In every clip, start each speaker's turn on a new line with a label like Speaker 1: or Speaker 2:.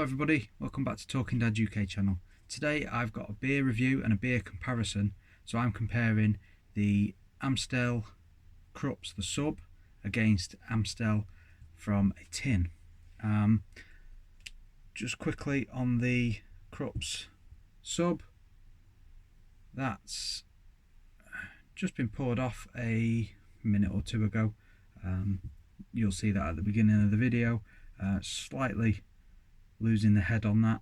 Speaker 1: everybody, welcome back to Talking Dad UK channel. Today I've got a beer review and a beer comparison. So I'm comparing the Amstel Krups The Sub against Amstel from a tin. Just quickly on the Krups Sub, that's just been poured off a minute or two ago. You'll see that at the beginning of the video. Slightly losing the head on that,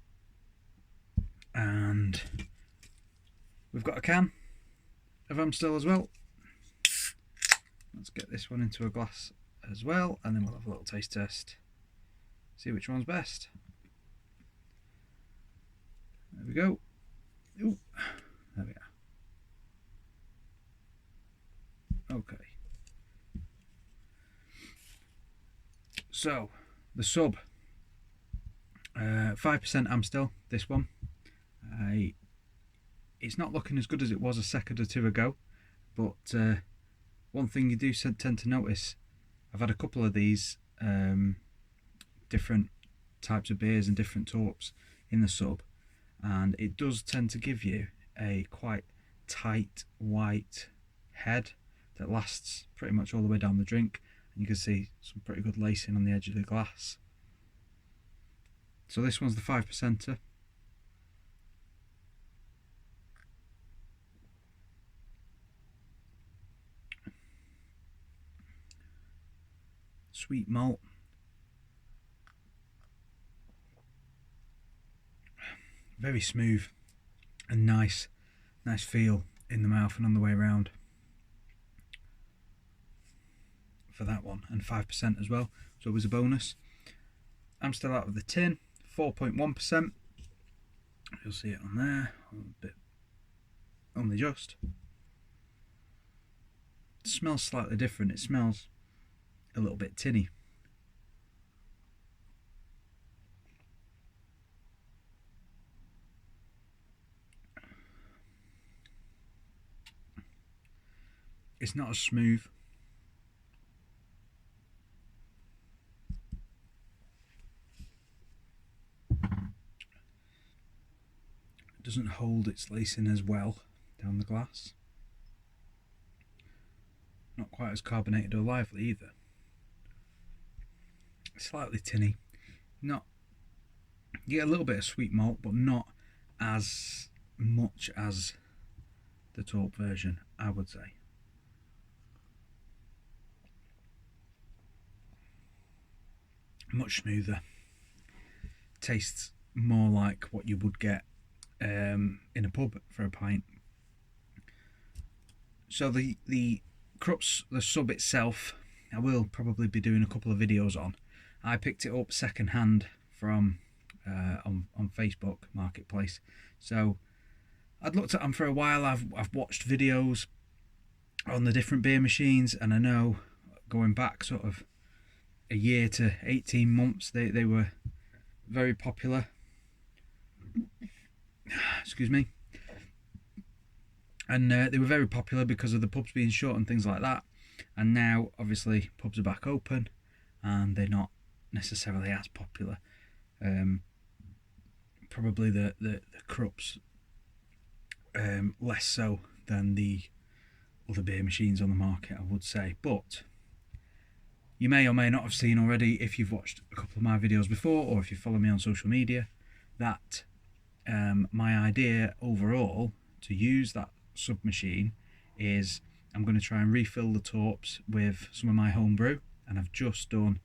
Speaker 1: and we've got a can of Amstel as well. Let's get this one into a glass as well, and then we'll have a little taste test, see which one's best. There we go. Ooh, there we are. Okay, so the Sub, 5% Amstel, this one. It's not looking as good as it was a second or two ago, but one thing you do tend to notice, I've had a couple of these different types of beers and different torps in the Sub, and it does tend to give you a quite tight white head that lasts pretty much all the way down the drink, and you can see some pretty good lacing on the edge of the glass. So this one's the 5%er. Sweet malt. Very smooth and nice feel in the mouth and on the way around for that one, and 5% as well, so it was a bonus. Amstel out of the tin, 4.1%. You'll see it on there, a bit only just. It smells slightly different. It smells a little bit tinny. It's not as smooth. Doesn't hold its lacing as well down the glass. Not quite as carbonated or lively either. Slightly tinny. You get a little bit of sweet malt, but not as much as the torp version, I would say. Much smoother. Tastes more like what you would get in a pub for a pint. So the Krups the Sub itself, I will probably be doing a couple of videos on. I picked it up second hand from on Facebook Marketplace. So I'd looked at them for a while. I've watched videos on the different beer machines, and I know going back sort of a year to 18 months they were very popular. Excuse me. And they were very popular because of the pubs being shut and things like that. And now obviously pubs are back open and they're not necessarily as popular. Probably the Krups less so than the other beer machines on the market, I would say. But you may or may not have seen already, if you've watched a couple of my videos before, or if you follow me on social media, that my idea overall to use that Sub machine is I'm going to try and refill the torps with some of my homebrew, and I've just done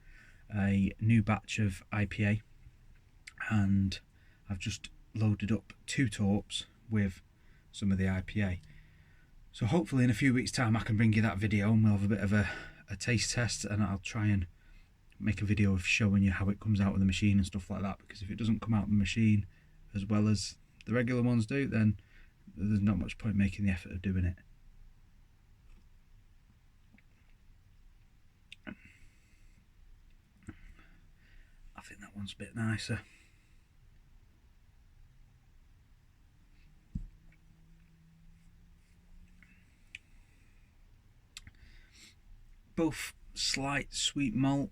Speaker 1: a new batch of IPA, and I've just loaded up 2 torps with some of the IPA. So hopefully in a few weeks time I can bring you that video and we'll have a bit of a taste test, and I'll try and make a video of showing you how it comes out of the machine and stuff like that, because if it doesn't come out of the machine as well as the regular ones do, then there's not much point making the effort of doing it. I think that one's a bit nicer. Both slight sweet malt,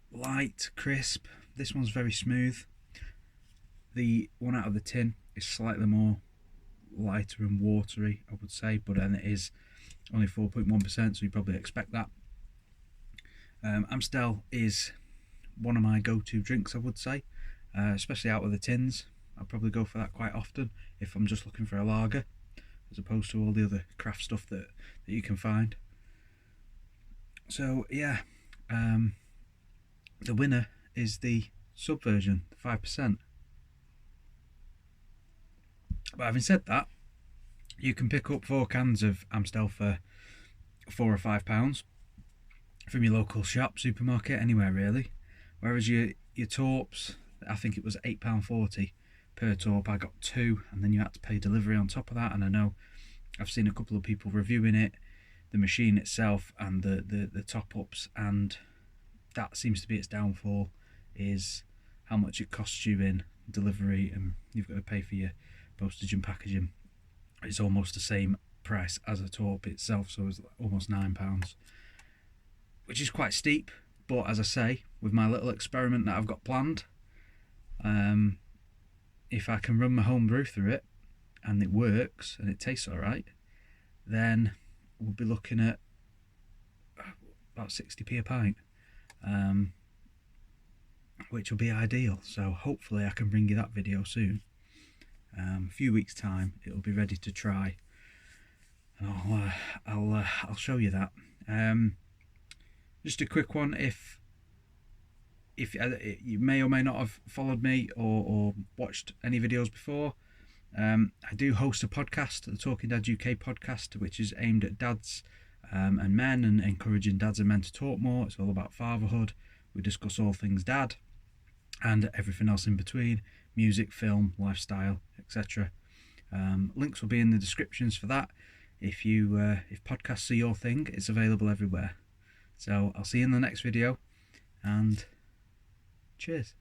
Speaker 1: light, crisp, This one's very smooth. The one out of the tin is slightly more lighter and watery, I would say, but then it is only 4.1%, so you probably expect that. Amstel is one of my go-to drinks, I would say, especially out of the tins. I'll probably go for that quite often if I'm just looking for a lager, as opposed to all the other craft stuff that you can find. So yeah, the winner is the sub version, 5%. But having said that, you can pick up 4 cans of Amstel for £4 or £5 from your local shop, supermarket, anywhere really. Whereas your torps, I think it was £8.40 per torp. I got 2, and then you had to pay delivery on top of that. And I know I've seen a couple of people reviewing it, the machine itself and the top ups, and that seems to be its downfall, is how much it costs you in delivery, and you've got to pay for your postage and packaging. It's almost the same price as a torp itself, so it's almost £9, which is quite steep. But as I say, with my little experiment that I've got planned, if I can run my homebrew through it and it works and it tastes alright, then we'll be looking at about 60p a pint, which will be ideal. So hopefully I can bring you that video soon. A few weeks time it'll be ready to try, and I'll show you that. Just a quick one, if you may or may not have followed me or watched any videos before, I do host a podcast, the Talking Dad UK podcast, which is aimed at dads and men, and encouraging dads and men to talk more. It's all about fatherhood. We discuss all things dad and everything else in between: music, film, lifestyle, etc. Links will be in the descriptions for that. If podcasts are your thing, it's available everywhere. So I'll see you in the next video, and cheers.